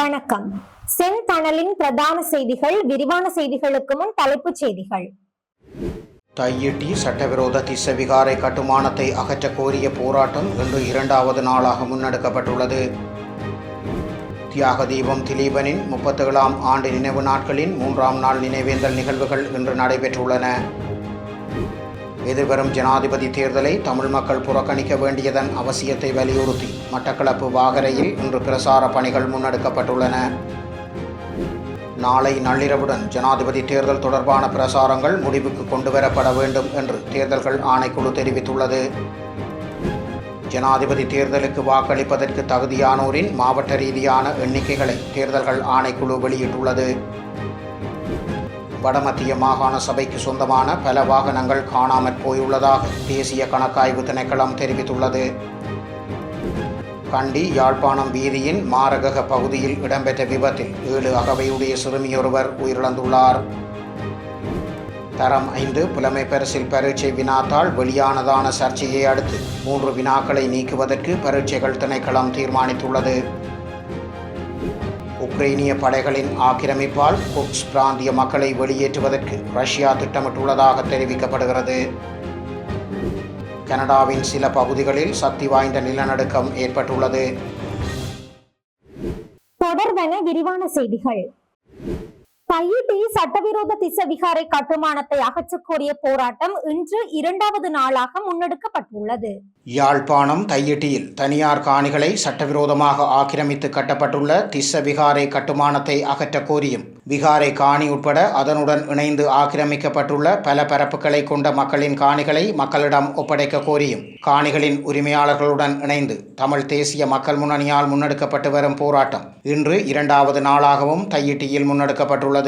வணக்கம். செந்தணலின் பிரதான செய்திகள். விரிவான செய்திகளுக்கு முன் தலைப்புச் செய்திகள். தையிட்டி சட்டவிரோத திஸ்ஸவிகாரை கட்டுமானத்தை அகற்ற கோரிய போராட்டம் இன்று 2வது நாளாக முன்னெடுக்கப்பட்டுள்ளது. தியாக தீபம் திலீபனின் 37ஆம் ஆண்டு நினைவு நாட்களின் 3ஆம் நாள் நினைவேந்தல் நிகழ்வுகள் இன்று நடைபெற்றுள்ளன. எதிர்வரும் ஜனாதிபதி தேர்தலை தமிழ் மக்கள் புறக்கணிக்க வேண்டியதன் அவசியத்தை வலியுறுத்தி மட்டக்களப்பு வாகரையில் இன்று பிரசார பணிகள் முன்னெடுக்கப்பட்டுள்ளன. நாளை நள்ளிரவுடன் ஜனாதிபதி தேர்தல் தொடர்பான பிரசாரங்கள் முடிவுக்கு கொண்டுவரப்பட வேண்டும் என்று தேர்தல்கள் ஆணைக்குழு தெரிவித்துள்ளது. ஜனாதிபதி தேர்தலுக்கு வாக்களிப்பதற்கு தகுதியானோரின் மாவட்ட ரீதியான எண்ணிக்கைகளை தேர்தல்கள் ஆணைக்குழு வெளியிட்டுள்ளது. வடமத்திய மாகாண சபைக்கு சொந்தமான பல வாகனங்கள் காணாமற் போயுள்ளதாக தேசிய கணக்காய்வு திணைக்களம் தெரிவித்துள்ளது. கண்டி யாழ்ப்பாணம் வீதியின் மாரகக பகுதியில் இடம்பெற்ற விபத்தில் 7 அகவையுடைய சிறுமியொருவர் உயிரிழந்துள்ளார். தரம் 5 புலமை பரிசில் பரீட்சை வினாத்தாள் வெளியானதான சர்ச்சையை அடுத்து 3 வினாக்களை நீக்குவதற்கு பரீட்சைகள் திணைக்களம் தீர்மானித்துள்ளது. உக்ரைனிய படைகளின் ஆக்கிரமிப்பால் குர்ட்ஸ் பிராந்திய மக்களை வெளியேற்றுவதற்கு ரஷ்யா திட்டமிட்டுள்ளதாக தெரிவிக்கப்படுகிறது. கனடாவின் சில பகுதிகளில் சக்தி வாய்ந்த நிலநடுக்கம் ஏற்பட்டுள்ளது. தொடர்வன விரிவான செய்திகள். தையிட்டி சட்டவிரோத திஸ்ஸவிகாரை கட்டுமானத்தை அகற்றக் கோரிய போராட்டம் இன்று 2வது நாளாக முன்னெடுக்கப்பட்டுள்ளது. யாழ்ப்பாணம் தையிட்டியில் தனியார் காணிகளை சட்டவிரோதமாக ஆக்கிரமித்து கட்டப்பட்டுள்ள திஸ்ஸவிகாரை கட்டுமானத்தை அகற்ற கோரியும் விகாரை காணி உட்பட அதனுடன் இணைந்து ஆக்கிரமிக்கப்பட்டுள்ள பல பரப்புகளை கொண்ட மக்களின் காணிகளை மக்களிடம் ஒப்படைக்க கோரியும் காணிகளின் உரிமையாளர்களுடன் இணைந்து தமிழ் தேசிய மக்கள் முன்னணியால் முன்னெடுக்கப்பட்டு வரும் போராட்டம் இன்று 2வது நாளாகவும் தையிட்டியில் முன்னெடுக்கப்பட்டுள்ளது.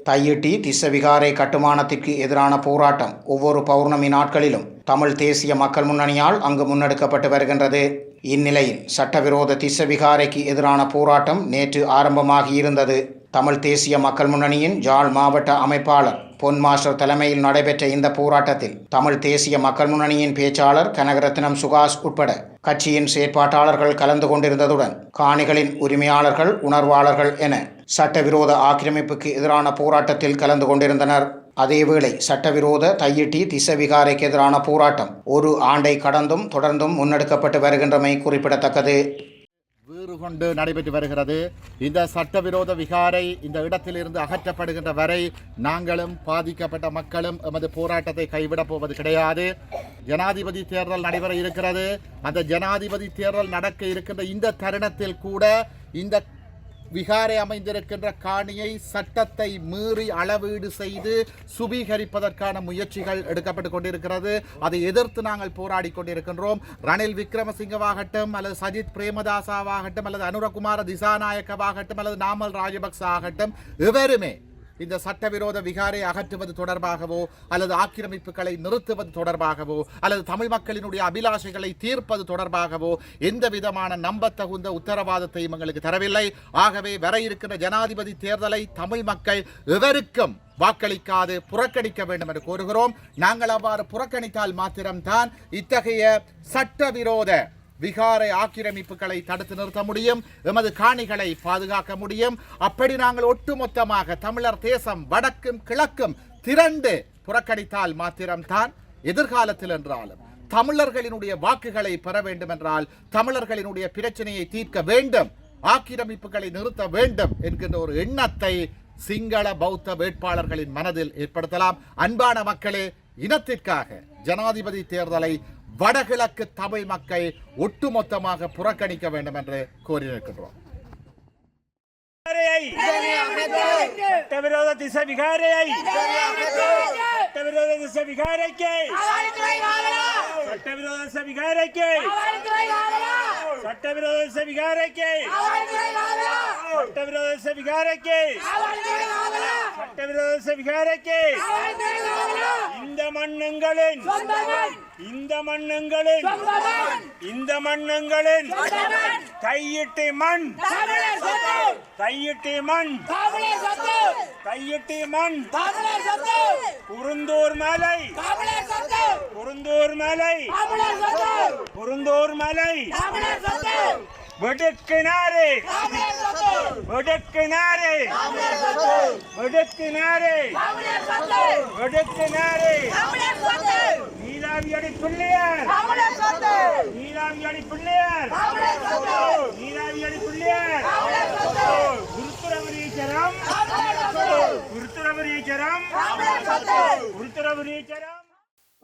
தையிட்டி திஸ்ஸவிகாரை கட்டுமானத்திற்கு எதிரான போராட்டம் ஒவ்வொரு பௌர்ணமி நாட்களிலும் தமிழ் தேசிய மக்கள் முன்னணியால் அங்கு முன்னெடுக்கப்பட்டு வருகின்றது. இந்நிலையில் சட்டவிரோத திஸ்ஸவிகாரைக்கு எதிரான போராட்டம் நேற்று ஆரம்பமாகியிருந்தது. தமிழ் தேசிய மக்கள் முன்னணியின் ஜாழ் மாவட்ட அமைப்பாளர் பொன் மாஸ்டர் தலைமையில் நடைபெற்ற இந்த போராட்டத்தில் தமிழ் தேசிய மக்கள் முன்னணியின் பேச்சாளர் கனகரத்னம் சுகாஷ் உட்பட கட்சியின் செயற்பாட்டாளர்கள் கலந்து கொண்டிருந்ததுடன் காணிகளின் உரிமையாளர்கள் உணர்வாளர்கள் என சட்டவிரோத ஆக்கிரமிப்புக்கு எதிரான போராட்டத்தில் கலந்து கொண்டிருந்தனர். அதேவேளை சட்டவிரோத தையிட்டி திஸ்ஸவிகாரைக்கு எதிரான போராட்டம் 1 ஆண்டை கடந்தும் தொடர்ந்தும் முன்னெடுக்கப்பட்டு வருகின்றமை குறிப்பிடத்தக்கது. வீறு கொண்டு நடைபெற்று வருகிறது. இந்த சட்டவிரோத விகாரை இந்த இடத்திலிருந்து அகற்றப்படுகின்ற வரை நாங்களும் பாதிக்கப்பட்ட மக்களும் எமது போராட்டத்தை கைவிடப் போவது கிடையாது. ஜனாதிபதி தேர்தல் நடைபெற இருக்கிறது. அந்த ஜனாதிபதி தேர்தல் நடக்க இருக்கின்ற இந்த தருணத்தில் கூட இந்த விகாரை அமைந்திருக்கின்ற காணியை சட்டத்தை மீறி அளவீடு செய்து சுபீகரிப்பதற்கான முயற்சிகள் எடுக்கப்பட்டு கொண்டிருக்கிறது. அதை எதிர்த்து நாங்கள் போராடி கொண்டிருக்கின்றோம். ரணில் விக்ரமசிங்கவாகட்டும் அல்லது சஜித் பிரேமதாசாவாகட்டும் அல்லது அனுரகுமார திசாநாயக்கவாகட்டும் அல்லது நாமல் ராஜபக்ச ஆகட்டும் எவருமே இந்த சட்டவிரோத விகாரை அகற்றுவது தொடர்பாகவோ அல்லது ஆக்கிரமிப்புகளை நிறுத்துவது தொடர்பாகவோ அல்லது தமிழ் மக்களினுடைய அபிலாஷைகளை தீர்ப்பது தொடர்பாகவோ எந்த விதமான நம்பத்தகுந்த உத்தரவாதத்தையும் எங்களுக்கு தரவில்லை. ஆகவே வர இருக்கின்ற ஜனாதிபதி தேர்தலை தமிழ் மக்கள் எவருக்கும் வாக்களிக்காது புறக்கணிக்க வேண்டும் என்று கோருகிறோம். நாங்கள் அவ்வாறு புறக்கணித்தால் மாத்திரம்தான் இத்தகைய சட்டவிரோத விகாரை ஆக்கிரமிப்புகளை தடுத்து நிறுத்த முடியும், எமது காணிகளை பாதுகாக்க முடியும். அப்படி நாங்கள் ஒட்டுமொத்தமாக தமிழர் தேசம் வடக்கும் கிழக்கும் திரண்டு புறக்கணித்தால் மாத்திரம்தான் எதிர்காலத்தில் என்றாலும் தமிழர்களினுடைய வாக்குகளை பெற வேண்டும் என்றால் தமிழர்களினுடைய பிரச்சனையை தீர்க்க வேண்டும், ஆக்கிரமிப்புகளை நிறுத்த வேண்டும் என்கின்ற ஒரு எண்ணத்தை சிங்கள பௌத்த வேட்பாளர்களின் மனதில் ஏற்படுத்தலாம். அன்பான மக்களே, இனத்திற்காக ஜனாதிபதி தேர்தலை வடகிழக்கு தமிழ் மக்கள் ஒட்டுமொத்தமாக புறக்கணிக்க வேண்டும் என்று கோரியிருக்கின்றோம். சட்டவிரோத திஸ்ஸவிகாரை சட்டவிரோத திஸ்ஸவிகாரைக்கு சட்டவிரோத திஸ்ஸவிகாரைக்கு சட்டவிரோத திஸ்ஸவிகாரைக்கு சட்டவிரோத திஸ்ஸவிகாரைக்கு சட்டவிரோத திஸ்ஸவிகாரைக்கு இந்த மண்ணங்களின் இந்த மண்ணங்களின் இந்த மண்ணங்களின் தையிட்டி மண் தையிட்டி மண் தையிட்டி மண் குருந்தூர் மலை குருந்தூர் மலை குருந்தூர் மலை வெடுக்கினாரே வெடுக்கினாரே வெடுக்கினாரே வெடுக்கினாரே நீலாவியடி பிள்ளையார் நீலாவியடி பிள்ளையார் நீலாவியடி பிள்ளையார் உருத்துரவரீச்சரம் உருத்துரவரீச்சரம் உருத்துரவரீச்சரம்.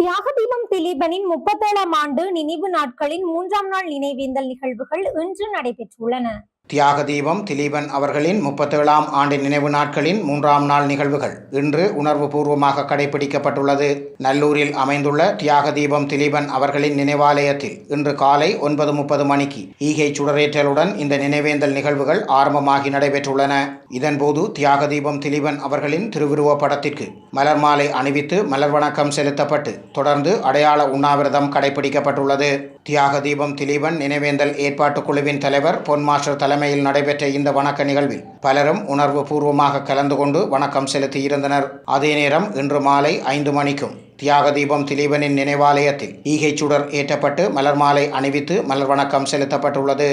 தியாகதீபம் திலீபனின் 37ஆம் ஆண்டு நினைவு நாட்களின் 3ஆம் நாள் நினைவேந்தல் நிகழ்வுகள் இன்று நடைபெற்றுள்ளன. தியாகதீபம் திலீபன் அவர்களின் 37ஆம் ஆண்டு நினைவு நாட்களின் 3ஆம் நாள் நிகழ்வுகள் இன்று உணர்வுபூர்வமாக கடைபிடிக்கப்பட்டுள்ளது. நல்லூரில் அமைந்துள்ள தியாகதீபம் திலீபன் அவர்களின் நினைவாலயத்தில் இன்று காலை 9:30 மணிக்கு ஈகை சுடரேற்றலுடன் இந்த நினைவேந்தல் நிகழ்வுகள் ஆரம்பமாகி நடைபெற்றுள்ளன. இதன்போது தியாகதீபம் திலீபன் அவர்களின் திருவுருவ படத்திற்கு மலர் மாலை அணிவித்து மலர் வணக்கம் செலுத்தப்பட்டு தொடர்ந்து அடையாள உண்ணாவிரதம் கடைபிடிக்கப்பட்டுள்ளது. தியாகதீபம் திலீபன் நினைவேந்தல் ஏற்பாட்டுக் குழுவின் தலைவர் பொன் மாஸ்டர் தலைமையில் நடைபெற்ற இந்த வணக்க நிகழ்வில் பலரும் உணர்வு பூர்வமாக கலந்து கொண்டு வணக்கம் செலுத்தியிருந்தனர். அதே நேரம் இன்று மாலை 5 மணிக்கும் தியாகதீபம் திலீபனின் நினைவாலயத்தில் ஈகை சுடர் ஏற்றப்பட்டு மலர் மாலை அணிவித்து மலர் வணக்கம் செலுத்தப்பட்டுள்ளது.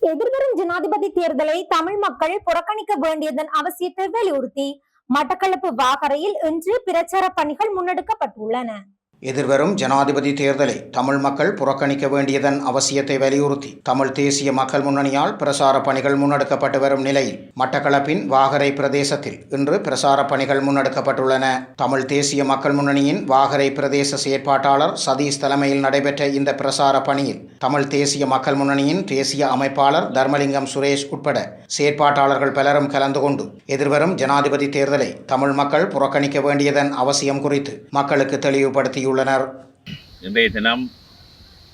எதிர்வரும் ஜனாதிபதி தேர்தலை தமிழ் மக்கள் புறக்கணிக்க வேண்டியதன் அவசியத்தை வலியுறுத்தி மட்டக்களப்பு வாகரையில் இன்று பிரச்சார பணிகள் முன்னெடுக்கப்பட்டுள்ளன. எதிர்வரும் ஜனாதிபதி தேர்தலை தமிழ் மக்கள் புறக்கணிக்க வேண்டியதன் அவசியத்தை வலியுறுத்தி தமிழ் தேசிய மக்கள் முன்னணியால் பிரசார பணிகள் முன்னெடுக்கப்பட்டு வரும் நிலையில் மட்டக்களப்பின் வாகரை பிரதேசத்தில் இன்று பிரசார பணிகள் முன்னெடுக்கப்பட்டுள்ளன. தமிழ் தேசிய மக்கள் முன்னணியின் வாகரை பிரதேச செயற்பாட்டாளர் சதீஷ் தலைமையில் நடைபெற்ற இந்த பிரசார பணியில் தமிழ் தேசிய மக்கள் முன்னணியின் தேசிய அமைப்பாளர் தர்மலிங்கம் சுரேஷ் உட்பட செயற்பாட்டாளர்கள் பலரும் கலந்து கொண்டு எதிர்வரும் ஜனாதிபதி தேர்தலை தமிழ் மக்கள் புறக்கணிக்க வேண்டியதன் அவசியம் குறித்து மக்களுக்கு தெளிவுபடுத்தியுள்ளனர். இன்றைய தினம்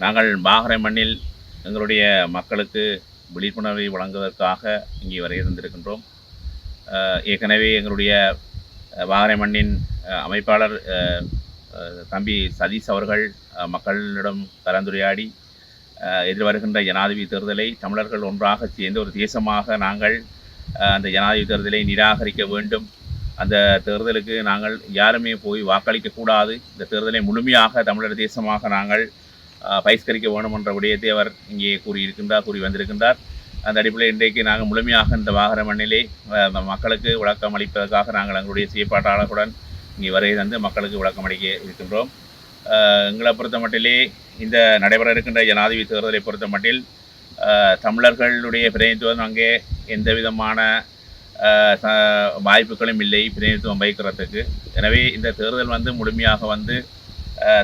நாங்கள் வாகரை மண்ணில் எங்களுடைய மக்களுக்கு விழிப்புணர்வை வழங்குவதற்காக இங்கே வரை இருந்திருக்கின்றோம். ஏற்கனவே எங்களுடைய வாகரை மண்ணின் அமைப்பாளர் தம்பி சதீஷ் அவர்கள் மக்களிடம் கலந்துரையாடி எதிர்வருகின்ற ஜனாதிபதி தேர்தலை தமிழர்கள் ஒன்றாக சேர்ந்து ஒரு தேசமாக நாங்கள் அந்த ஜனாதிபதி தேர்தலை நிராகரிக்க வேண்டும், அந்த தேர்தலுக்கு நாங்கள் யாருமே போய் வாக்களிக்கக்கூடாது, இந்த தேர்தலை முழுமையாக தமிழர் தேசமாக நாங்கள் பகிஷ்கரிக்க வேண்டும் என்ற விடயத்தை அவர் இங்கே கூறி வந்திருக்கின்றார். அந்த அடிப்படையில் இன்றைக்கு நாங்கள் முழுமையாக இந்த வாகர மண்ணிலே மக்களுக்கு விளக்கம் அளிப்பதற்காக நாங்கள் எங்களுடைய செயற்பாட்டாளர்களுடன் இங்கே வரை தந்து மக்களுக்கு விளக்கம் அளிக்க இருக்கின்றோம். எங்களை பொறுத்த மட்டிலே இந்த நடைபெற இருக்கின்ற ஜனாதிபதி தேர்தலை பொறுத்த மட்டில் தமிழர்களுடைய பிரதிநிதித்துவம் அங்கே எந்த விதமான வாய்ப்புகளும் இல்லை பிரதிநிதித்துவம் வகிக்கிறதுக்கு. எனவே இந்த தேர்தல் முழுமையாக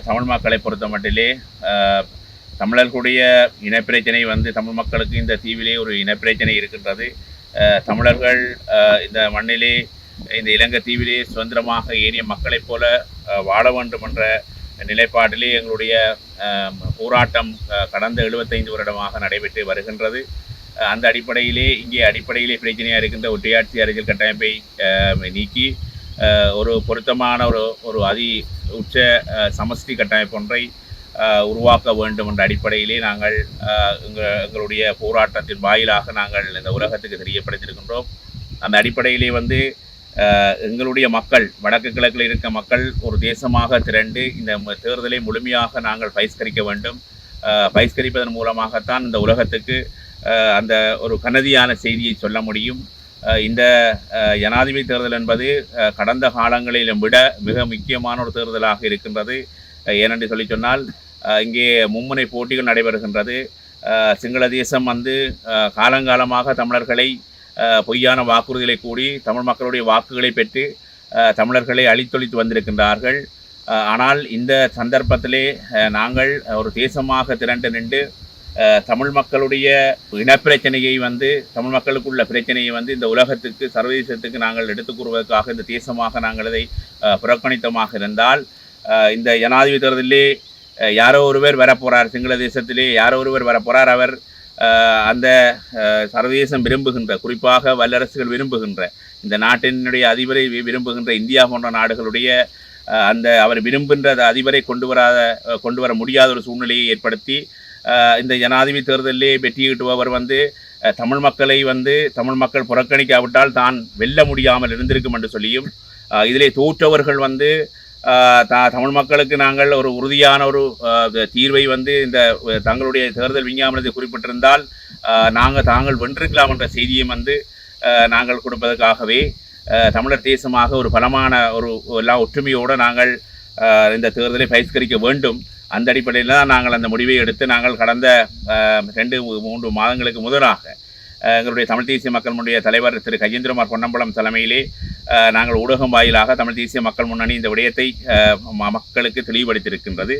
தமிழ் மக்களை பொறுத்த மட்டிலே தமிழர்களுடைய இனப்பிரச்சனை தமிழ் மக்களுக்கு இந்த தீவிலே ஒரு இனப்பிரச்சனை இருக்கின்றது. தமிழர்கள் இந்த மண்ணிலே இந்த இலங்கை தீவிலே சுதந்திரமாக ஏனைய மக்களைப் போல வாழ வேண்டும் என்ற நிலைப்பாட்டிலே எங்களுடைய போராட்டம் கடந்த 75 வருடமாக நடைபெற்று வருகின்றது. அந்த அடிப்படையிலே அடிப்படையிலே பிரச்சனையாக இருக்கின்ற ஒற்றையாட்சி அரசியல் கட்டமைப்பை நீக்கி ஒரு பொருத்தமான ஒரு உச்ச சமஷ்டி கட்டமைப்பு ஒன்றை உருவாக்க வேண்டும் என்ற அடிப்படையிலே நாங்கள் எங்களுடைய போராட்டத்தின் வாயிலாக நாங்கள் இந்த உலகத்துக்கு தெரியப்படுத்தியிருக்கின்றோம். அந்த அடிப்படையிலே எங்களுடைய மக்கள் வடக்கு கிழக்கில் இருக்க மக்கள் ஒரு தேசமாக திரண்டு இந்த தேர்தலை முழுமையாக நாங்கள் பகிஷ்கரிக்க வேண்டும். பகிஷ்கரிப்பதன் மூலமாகத்தான் இந்த உலகத்துக்கு அந்த ஒரு கனதியான செய்தியை சொல்ல முடியும். இந்த ஜனாதிபதி தேர்தல் என்பது கடந்த காலங்களிலும் விட மிக முக்கியமான ஒரு தேர்தலாக இருக்கின்றது. ஏனென்று சொல்லி சொன்னால் இங்கே மும்முனை போட்டிகள் நடைபெறுகின்றது. சிங்கள தேசம் காலங்காலமாக தமிழர்களை பொய்யான வாக்குறுதிகளை கூடி தமிழ் மக்களுடைய வாக்குகளை பெற்று தமிழர்களை அழித்தொழித்து வந்திருக்கின்றார்கள். ஆனால் இந்த சந்தர்ப்பத்திலே நாங்கள் ஒரு தேசமாக திரண்டு நின்று தமிழ் மக்களுடைய இனப்பிரச்சனையை தமிழ் மக்களுக்குள்ள பிரச்சனையை இந்த உலகத்துக்கு சர்வதேசத்துக்கு நாங்கள் எடுத்துக் கூறுவதற்காக இந்த தேசமாக நாங்கள் அதை புறக்கணித்தமாக இருந்தால் இந்த ஜனாதிபதி தேர்தலிலே யாரோ ஒருவர் வரப்போகிறார், சிங்கள தேசத்திலே யாரோ ஒருவர் வரப்போகிறார், அவர் அந்த சர்வதேசம் விரும்புகின்ற, குறிப்பாக வல்லரசுகள் விரும்புகின்ற, இந்த நாட்டினுடைய அதிபரை விரும்புகின்ற இந்தியா போன்ற நாடுகளுடைய அவர் விரும்புகின்ற அதிபரை கொண்டு வர முடியாத ஒரு சூழ்நிலையை ஏற்படுத்தி இந்த ஜனாதிபதி தேர்தலிலே வெற்றியிட்டுபவர் தமிழ் மக்களை தமிழ் மக்கள் புறக்கணிக்காவிட்டால் தான் வெல்ல முடியாமல் இருந்திருக்கும் என்று சொல்லியும் இதிலே தோற்றவர்கள் தமிழ் மக்களுக்கு நாங்கள் ஒரு உறுதியான ஒரு தீர்வை வந்து இந்த தங்களுடைய தேர்தல் விஞ்ஞாபனத்தை குறிப்பிட்டிருந்தால் தாங்கள் வென்றிருக்கலாம் என்ற செய்தியை வந்து நாங்கள் கொடுப்பதற்காகவே தமிழர் தேசமாக ஒரு பலமான ஒரு எல்லா ஒற்றுமையோடு நாங்கள் இந்த தேர்தலை பகிஷ்கரிக்க வேண்டும். அந்த அடிப்படையில் தான் நாங்கள் அந்த முடிவை எடுத்து நாங்கள் கடந்த 2-3 மாதங்களுக்கு முதலாக எங்களுடைய தமிழ் தேசிய மக்கள் முன்னுடைய தலைவர் திரு கஜேந்திரகுமார் பொன்னம்பலம் தலைமையிலே நாங்கள் ஊடகம் வாயிலாக தமிழ் தேசிய மக்கள் முன்னணி இந்த விடயத்தை மக்களுக்கு தெளிவுபடுத்தியிருக்கின்றது.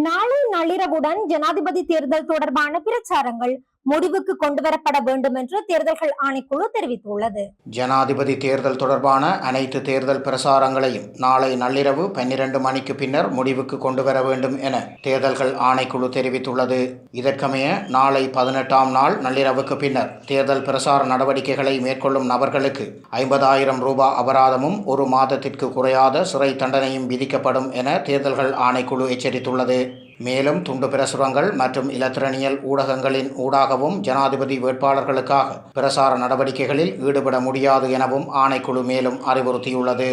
நாளை நள்ளிரவுடன் ஜனாதிபதி தேர்தல் தொடர்பான பிரச்சாரங்கள் முடிவுக்கு கொண்டுவரப்பட வேண்டும் என்று தேர்தல்கள் ஆணைக்குழு தெரிவித்துள்ளது. ஜனாதிபதி தேர்தல் தொடர்பான அனைத்து தேர்தல் பிரசாரங்களையும் நாளை நள்ளிரவு 12 மணிக்கு பின்னர் முடிவுக்கு கொண்டுவர வேண்டும் என தேர்தல்கள் ஆணைக்குழு தெரிவித்துள்ளது. இதற்கமைய நாளை 18ஆம் நாள் நள்ளிரவுக்கு பின்னர் தேர்தல் பிரசார நடவடிக்கைகளை மேற்கொள்ளும் நபர்களுக்கு 50,000 ரூபாய் அபராதமும் 1 மாதத்திற்கு குறையாத சிறை தண்டனையும் விதிக்கப்படும் என தேர்தல்கள் ஆணைக்குழு எச்சரித்துள்ளது. மேலும் துண்டு பிரசுரங்கள் மற்றும் இலத்திரனியல் ஊடகங்களின் ஊடாகவும் ஜனாதிபதி வேட்பாளர்களுக்காக பிரசார நடவடிக்கைகளில் ஈடுபட முடியாது எனவும் ஆணைக்குழு மேலும் அறிவுறுத்தியுள்ளது.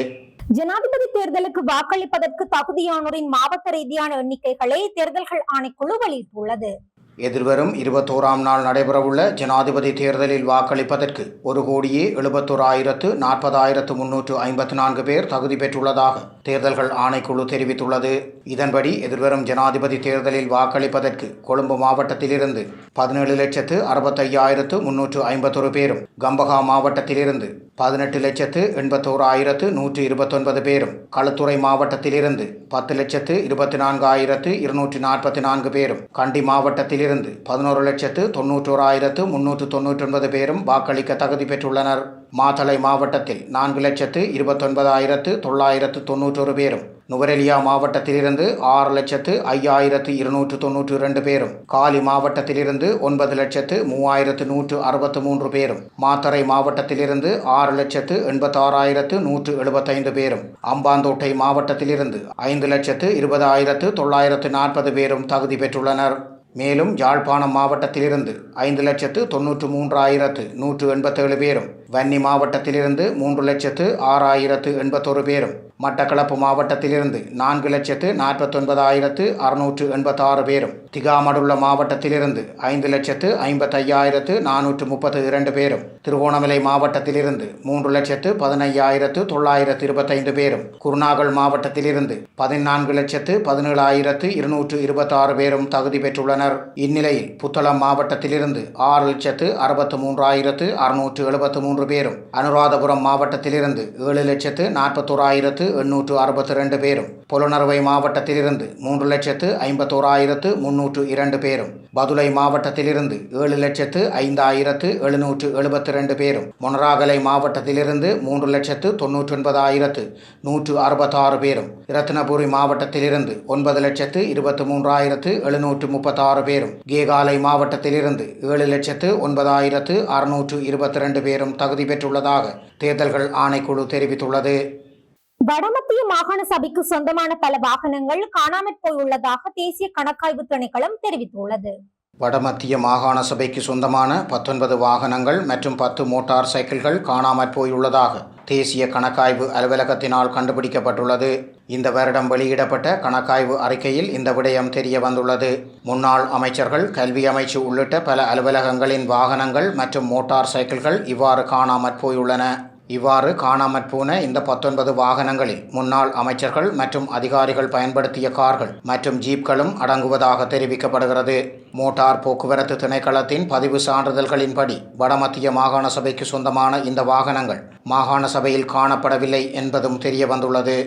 ஜனாதிபதி தேர்தலுக்கு வாக்களிப்பதற்கு தகுதியானோரின் மாவட்ட ரீதியான எண்ணிக்கைகளை தேர்தல்கள் ஆணைக்குழு வெளியிட்டுள்ளது. எதிர்வரும் 21ஆம் நாள் நடைபெறவுள்ள ஜனாதிபதி தேர்தலில் வாக்களிப்பதற்கு 1,71,40,354 பேர் தகுதி பெற்றுள்ளதாக தேர்தல்கள் ஆணைக்குழு தெரிவித்துள்ளது. இதன்படி எதிர்வரும் ஜனாதிபதி தேர்தலில் வாக்களிப்பதற்கு கொழும்பு மாவட்டத்திலிருந்து 17,65,351 பேரும், கம்பஹா மாவட்டத்திலிருந்து 18,81,129 பேரும், களுத்துறை மாவட்டத்திலிருந்து 10,24,244 பேரும், கண்டி மாவட்டத்திலிருந்து 11,91,399 பேரும் வாக்களிக்க தகுதி பெற்றுள்ளனர். மாத்தளை மாவட்டத்தில் 4,29,991 பேரும், நுவரெலியா மாவட்டத்திலிருந்து 6,05,292 பேரும், காலி மாவட்டத்திலிருந்து 9,03,163 பேரும், மாத்தறை மாவட்டத்திலிருந்து 6,86,175 பேரும், அம்பாந்தோட்டை மாவட்டத்திலிருந்து 5,20,940 பேரும் தகுதி பெற்றுள்ளனர். மேலும் யாழ்ப்பாணம் மாவட்டத்திலிருந்து 5,93,187 பேரும், வன்னி மாவட்டத்திலிருந்து 3,06,081 பேரும், மட்டக்களப்பு மாவட்டத்திலிருந்து 4,49,686 பேரும், திகாமடுள்ள மாவட்டத்திலிருந்து 5,55,432 பேரும், திருகோணமலை மாவட்டத்திலிருந்து 3,15,925 பேரும், குருநாகல் மாவட்டத்திலிருந்து 14,17,226 பேரும் தகுதி பெற்றுள்ளனர். இந்நிலையில் புத்தளம் மாவட்டத்திலிருந்து 6,43,673 பேரும், அனுராதபுரம் மாவட்டத்திலிருந்து 7,41,862 பேரும், புலனறுவை மாவட்டத்திலிருந்து 3,51,302 பேரும், பதுளை மாவட்டத்திலிருந்து 7,05,772 பேரும், மொனராகலை மாவட்டத்திலிருந்து 3,99,166 பேரும், இரத்தினபுரி மாவட்டத்திலிருந்து 9,23,736 பேரும், கேகாலை மாவட்டத்திலிருந்து 7,09,622 பேரும் தகுதி பெற்றுள்ளதாக தேர்தல்கள் ஆணைக்குழு தெரிவித்துள்ளது. வடமத்திய மாகாண சபைக்கு சொந்தமான பல வாகனங்கள் காணாமற் போயுள்ளதாக தேசிய கணக்காய்வு திணைக்களம் தெரிவித்துள்ளது. வடமத்திய மாகாண சபைக்கு சொந்தமான 19 வாகனங்கள் மற்றும் 10 மோட்டார் சைக்கிள்கள் காணாமற் போயுள்ளதாக தேசிய கணக்காய்வு அலுவலகத்தினால் கண்டுபிடிக்கப்பட்டுள்ளது. இந்த வருடம் வெளியிடப்பட்ட கணக்காய்வு அறிக்கையில் இந்த விடயம் தெரிய வந்துள்ளது. முன்னாள் அமைச்சர்கள், கல்வி அமைச்சு உள்ளிட்ட பல அலுவலகங்களின் வாகனங்கள் மற்றும் மோட்டார் சைக்கிள்கள் இவ்வாறு காணாமற் போயுள்ளன. இவ்வாறு காணாமற் போன இந்த 19 வாகனங்களில் முன்னாள் அமைச்சர்கள் மற்றும் அதிகாரிகள் பயன்படுத்திய கார்கள் மற்றும் ஜீப்களும் அடங்குவதாக தெரிவிக்கப்படுகிறது. மோட்டார் போக்குவரத்து திணைக்களத்தின் பதிவு சான்றிதழ்களின்படி வடமத்திய மாகாண சபைக்கு சொந்தமான இந்த வாகனங்கள் மாகாண சபையில் காணப்படவில்லை என்பதும் தெரிய வந்துள்ளது.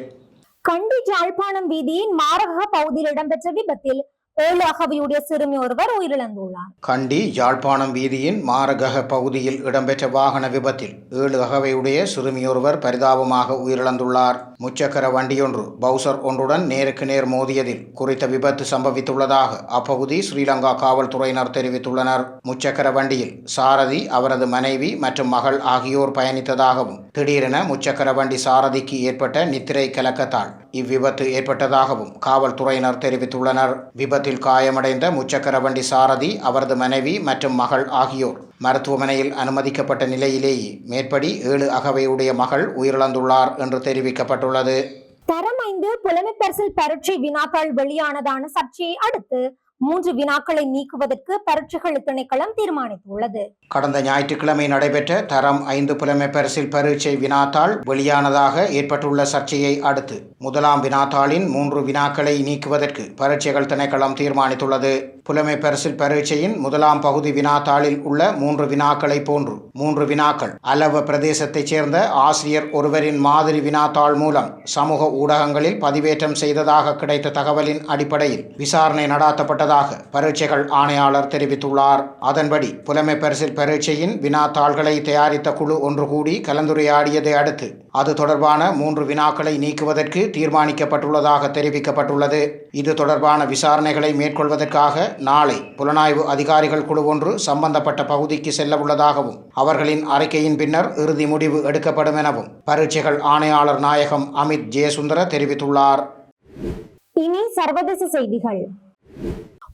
கண்டி யாழ்ப்பாணம் வீதியின் மாரக பகுதியில் இடம்பெற்ற விபத்தில் 7 அகவையுடைய சிறுமி ஒருவர் உயிரிழந்துள்ளார். கண்டி யாழ்ப்பாணம் வீதியின் மாரகஹ பகுதியில் இடம்பெற்ற வாகன விபத்தில் 7 அகவையுடைய சிறுமியொருவர் பரிதாபமாக உயிரிழந்துள்ளார். முச்சக்கர வண்டியொன்று பவுசர் ஒன்றுடன் நேருக்கு நேர் மோதியதில் குறித்த விபத்து சம்பவித்துள்ளதாக அப்பகுதி ஸ்ரீலங்கா காவல்துறையினர் தெரிவித்துள்ளனர். முச்சக்கர வண்டியில் சாரதி, அவரது மனைவி மற்றும் மகள் ஆகியோர் பயணித்ததாகவும் திடீரென முச்சக்கர வண்டி சாரதிக்கு ஏற்பட்ட நித்திரை கலக்கத்தால் இவ்விபத்து ஏற்பட்டதாகவும் காவல்துறையினர் தெரிவித்துள்ளனர். விபத்தில் காயமடைந்த முச்சக்கர வண்டி சாரதி, அவரது மனைவி மற்றும் மகள் ஆகியோர் மருத்துவமனையில் அனுமதிக்கப்பட்ட நிலையிலேயே மேற்படி 7 அகவையுடைய மகள் உயிரிழந்துள்ளார் என்று தெரிவிக்கப்பட்டுள்ளது. தரம் 5 புலமைப்பரிசில் பரீட்சை வினாத்தாள் வெளியானதான சர்ச்சையை அடுத்து 3 வினாக்களை நீக்குவதற்கு பரீட்சைகள் திணைக்களம் தீர்மானித்துள்ளது. கடந்த ஞாயிற்றுக்கிழமை நடைபெற்ற தரம் 5 புலமைப்பரிசில் பரீட்சை வினாத்தாள் வெளியானதாக ஏற்பட்டுள்ள சர்ச்சையை அடுத்து முதலாம் வினாத்தாளின் 3 வினாக்களை நீக்குவதற்கு பரீட்சைகள் திணைக்களம் தீர்மானித்துள்ளது. புலமைப்பரிசில் பரீட்சையின் முதலாம் பகுதி வினாத்தாளில் உள்ள 3 வினாக்களை போன்று 3 வினாக்கள் அலவ பிரதேசத்தைச் சேர்ந்த ஆசிரியர் ஒருவரின் மாதிரி வினாத்தாள் மூலம் சமூக ஊடகங்களில் பதிவேற்றம் செய்ததாக கிடைத்த தகவலின் அடிப்படையில் விசாரணை நடாத்தப்பட்டதாக பரீட்சைகள் ஆணையாளர் தெரிவித்துள்ளார். அதன்படி புலமைப்பரிசில் பரீட்சையின் வினாத்தாள்களை தயாரித்த குழு ஒன்று கூடி கலந்துரையாடியதை அடுத்து அது தொடர்பான 3 வினாக்களை நீக்குவதற்கு தீர்மானிக்கப்பட்டுள்ளதாக தெரிவிக்கப்பட்டுள்ளது. இது தொடர்பான விசாரணைகளை மேற்கொள்வதற்காக நாளை புலனாய்வு அதிகாரிகள் குழு ஒன்று சம்பந்தப்பட்ட பகுதிக்கு செல்ல உள்ளதாகவும் அவர்களின் அறிக்கையின் பின்னர் இறுதி முடிவு எடுக்கப்படும் எனவும் பரீட்சைகள் ஆணையாளர் நாயகம் அமித் ஜெயசுந்தர தெரிவித்துள்ளார். இனி சர்வதேச செய்திகள்.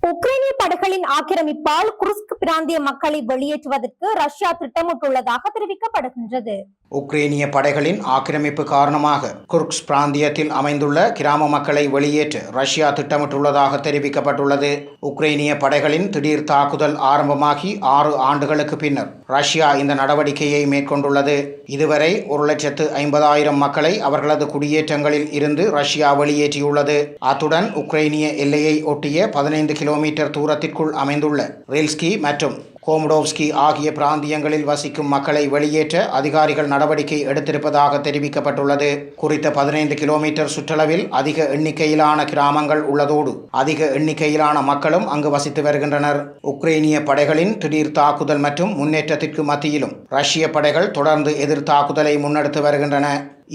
உக்ரைனிய படைகளின் ஆக்கிரமிப்பால் குர்ஸ்க் பிராந்திய மக்களை வெளியேற்றுவதற்கு ரஷ்யா திட்டமிட்டுள்ளதாக தெரிவிக்கப்படுகின்றது. உக்ரைனிய படைகளின் ஆக்கிரமிப்பு காரணமாக குர்ஸ்க் பிராந்தியத்தில் அமைந்துள்ள கிராம மக்களை வெளியேற்ற ரஷ்யா திட்டமிட்டுள்ளதாக தெரிவிக்கப்பட்டுள்ளது. உக்ரைனிய படைகளின் திடீர் தாக்குதல் ஆரம்பமாகி 6 ஆண்டுகளுக்கு பின்னர் ரஷ்யா இந்த நடவடிக்கையை மேற்கொண்டுள்ளது. இதுவரை 1,50,000 மக்களை அவர்களது குடியேற்றங்களில் இருந்து ரஷ்யா வெளியேற்றியுள்ளது. அத்துடன் உக்ரைனிய எல்லையை ஒட்டிய 15 கிலோமீட்டர் தூரத்திற்குள் அமைந்துள்ள ரெல்ஸ்கி மற்றும் கோமடோவ்ஸ்கி ஆகிய பிராந்தியங்களில் வசிக்கும் மக்களை வெளியேற்ற அதிகாரிகள் நடவடிக்கை எடுத்திருப்பதாக தெரிவிக்கப்பட்டுள்ளது. குறித்த 15 கிலோமீட்டர் சுற்றளவில் அதிக எண்ணிக்கையிலான கிராமங்கள் உள்ளதோடு அதிக எண்ணிக்கையிலான மக்களும் அங்கு வசித்து வருகின்றனர். உக்ரைனிய படைகளின் திடீர் தாக்குதல் மற்றும் முன்னேற்றத்திற்கு மத்தியிலும் ரஷ்ய படைகள் தொடர்ந்து எதிர் தாக்குதலை முன்னெடுத்து வருகின்றன.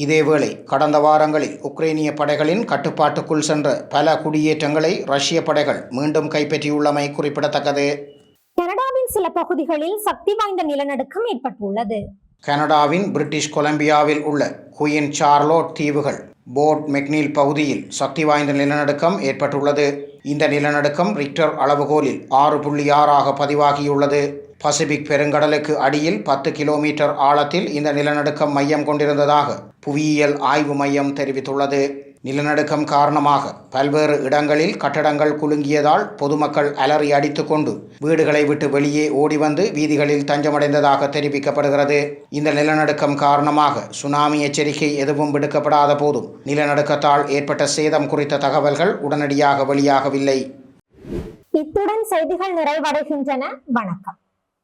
இதேவேளை கடந்த வாரங்களில் உக்ரைனிய படைகளின் கட்டுப்பாட்டுக்குள் சென்ற பல குடியேற்றங்களை ரஷ்ய படைகள் மீண்டும் கைப்பற்றியுள்ளமை குறிப்பிடத்தக்கது. கனடாவின் சில பகுதிகளில் சக்தி வாய்ந்த நிலநடுக்கம் ஏற்பட்டுள்ளது. கனடாவின் பிரிட்டிஷ் கொலம்பியாவில் உள்ள குயின் சார்லோட் தீவுகள் போர்ட் மெக்னீல் பகுதியில் சக்தி வாய்ந்த நிலநடுக்கம் ஏற்பட்டுள்ளது. இந்த நிலநடுக்கம் ரிக்டர் அளவுகோலில் 6.6 பதிவாகியுள்ளது. பசிபிக் பெருங்கடலுக்கு அடியில் 10 கிலோமீட்டர் ஆழத்தில் இந்த நிலநடுக்கம் மையம் கொண்டிருந்ததாக புவியியல் ஆய்வு மையம் தெரிவித்துள்ளது. நிலநடுக்கம் காரணமாக பல்வேறு இடங்களில் கட்டடங்கள் குலுங்கியதால் பொதுமக்கள் அலறி அடித்துக்கொண்டு வீடுகளை விட்டு வெளியே ஓடி வந்து வீதிகளில் தஞ்சமடைந்ததாக தெரிவிக்கப்படுகிறது. இந்த நிலநடுக்கம் காரணமாக சுனாமி எச்சரிக்கை எதுவும் விடுக்கப்படாத போதும் நிலநடுக்கத்தால் ஏற்பட்ட சேதம் குறித்த தகவல்கள் உடனடியாக வெளியாகவில்லை. இத்துடன் செய்திகள் நிறைவடைகின்றன. வணக்கம்.